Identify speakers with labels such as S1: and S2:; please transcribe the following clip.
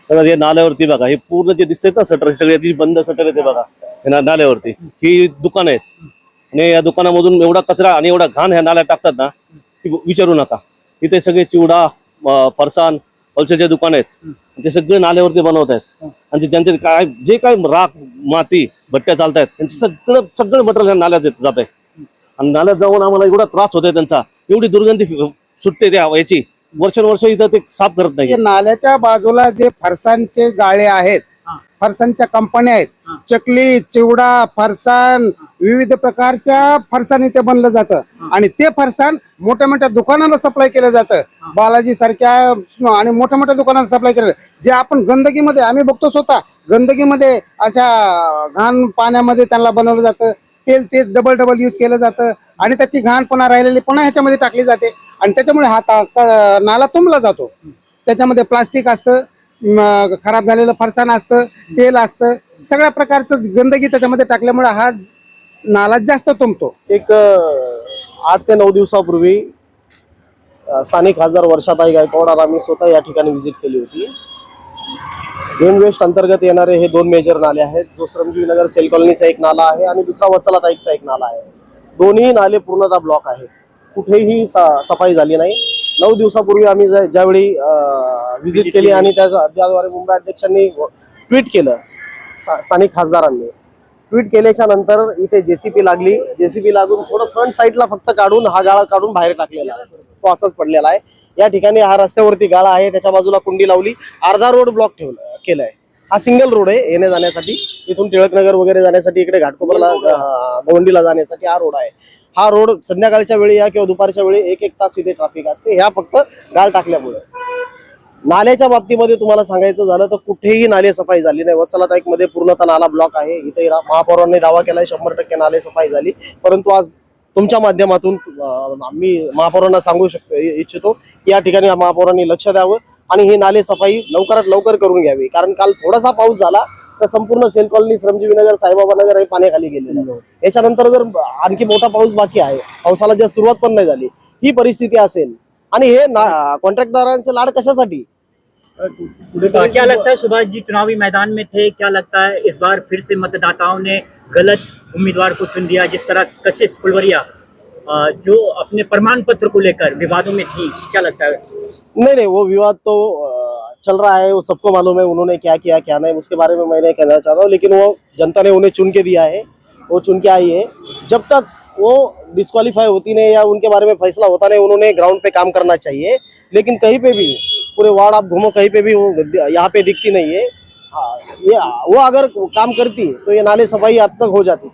S1: सगळं हे नाल्यावरती बघा, हे पूर्ण जे दिसते ना शटर, सगळे बंद शटर येते बघा हे नाल्यावरती. ही दुकान आहेत आणि या दुकानामधून एवढा कचरा आणि एवढा घाण ह्या नाल्यात टाकतात ना की विचारू नका. इथे सगळे चिवडा, फरसाण, होलसेलचे दुकान आहेत, ते सगळे नाल्यावरती बनवत आहेत. आणि ज्यांचे काय जे काय राख, माती, भट्ट्या चालतायत त्यांचं सगळं मटेरियल ह्या नाल्यात जात आहे. आणि नाल्यात जाऊन आम्हाला एवढा त्रास होतोय त्यांचा, एवढी दुर्गंधी सुटते त्या याची. वर्षानुवर्ष इथं ते साफ करत नाही.
S2: नाल्याच्या बाजूला जे फरसाणचे गाळे आहेत, फरसाणच्या कंपन्या आहेत, चकली, चिवडा, फरसाण, विविध प्रकारच्या फरसाण इथे बनलं जातं. आणि ते फरसाण मोठ्या मोठ्या दुकानांना सप्लाय केलं जातं. बालाजी सारख्या आणि मोठ्या मोठ्या दुकानांना सप्लाय केलं. जे आपण गंदगीमध्ये आम्ही बघतो, स्वतः गंदगीमध्ये अशा घाण पाण्यामध्ये त्यांना बनवलं जातं. तेच डबल यूज केलं जातं आणि त्याची घाण पुन्हा राहिलेली पुन्हा ह्याच्यामध्ये टाकली जाते. आणि त्याच्यामुळे हा नाला तुंबला जातो. त्याच्यामध्ये प्लास्टिक असतं, खराब झालेलं फरसाण असतं, तेल असतं, सगळ्या प्रकारचं गंदगी त्याच्यामध्ये टाकल्यामुळे हा नाला जास्त तुंबतो.
S3: एक 8 ते 9 दिवसापूर्वी स्थानिक खासदार वर्षाताई गायकवाड आम्ही स्वतः या ठिकाणी व्हिजिट केली होती. ग्रीन वेस्ट अंतर्गत येणारे हे 2 मेजर नाले आहेत. जो श्रमजीवी नगर सेल कॉलनीचा एक नाला आहे आणि दुसरा वत्सलाताईचा एक नाला आहे. दोन्ही नाले पूर्णतः ब्लॉक आहेत, कुठेही सफाई झाली नाही. 9 दिवसापूर्वी आम्ही ज्यावेळी व्हिजिट केली आणि त्याद्वारे मुंबई अध्यक्षांनी ट्विट केलं, स्थानिक खासदारांनी ट्विट केल्याच्या नंतर इथे जेसीपी लागली. जेसीपी लागून थोडं फ्रंट साईडला फक्त काढून हा गाळा काढून बाहेर टाकलेला आहे, तो असाच पडलेला आहे. या ठिकाणी हा रस्त्यावरती गाळा आहे, त्याच्या बाजूला कुंडी लावली, अर्धा रोड ब्लॉक केलाय. हा सिंगल रोड आहे येण्या जाण्यासाठी, इथून टिळकनगर वगैरे जाण्यासाठी, इकडे घाटकोपरला गवंडीला जाण्यासाठी हा रोड आहे. हा रोड संध्याकाळच्या वेळी या किंवा दुपारच्या वेळी एक तास इथे ट्रॅफिक असते, ह्या फक्त गाळ टाकल्यामुळे. नाल्याच्या बाबतीमध्ये तुम्हाला सांगायचं झालं तर कुठेही नाले सफाई झाली नाही. वत्सलाताईक मध्ये पूर्णतः नाला ब्लॉक आहे. इथे महापौरांनी दावा केलाय 100% नाले सफाई झाली. परंतु आज तुमच्या माध्यमातून मी महापौरांना सांगू इच्छितो की या ठिकाणी महापौरांनी लक्ष द्यावं आणि ही नाले सफाई लवकरात लवकर करून घ्यावी. कारण काल थोडासा पाऊस झाला तर संपूर्ण सेल कॉलनी, श्रमजीवी नगर, साईबाबा नगर हे पाण्याखाली गेलेलं आहे. याच्यानंतर जर आणखी मोठा पाऊस बाकी आहे, पावसाला जर सुरुवात पण नाही झाली, ही परिस्थिती असेल. आणि हे कॉन्ट्रॅक्टदारांचे लाड कशासाठी?
S4: क्या लगता है सुभाष जी चुनावी मैदान में थे, क्या लगता है इस बार फिर से मतदाताओं ने गलत उम्मीदवार को चुन दिया? जिस तरह कशिश फुलवरिया जो अपने प्रमाण पत्र को लेकर विवादों में थी, क्या लगता है?
S3: नहीं, वो विवाद तो चल रहा है, वो सबको मालूम है उन्होंने क्या किया क्या नहीं, उसके बारे में मैं नहीं कहना चाहता हूँ. लेकिन वो जनता ने उन्हें चुन के दिया है, वो चुन के आई है. जब तक वो डिस्क्वालीफाई होती नहीं या उनके बारे में फैसला होता नहीं, उन्होंने ग्राउंड पे काम करना चाहिए. लेकिन कहीं पे भी पूरे वार्ड आप घूमो, कहीं पे भी वो यहाँ पे दिखती नहीं है. वो अगर काम करती तो ये नाले सफाई अब तक हो जाती.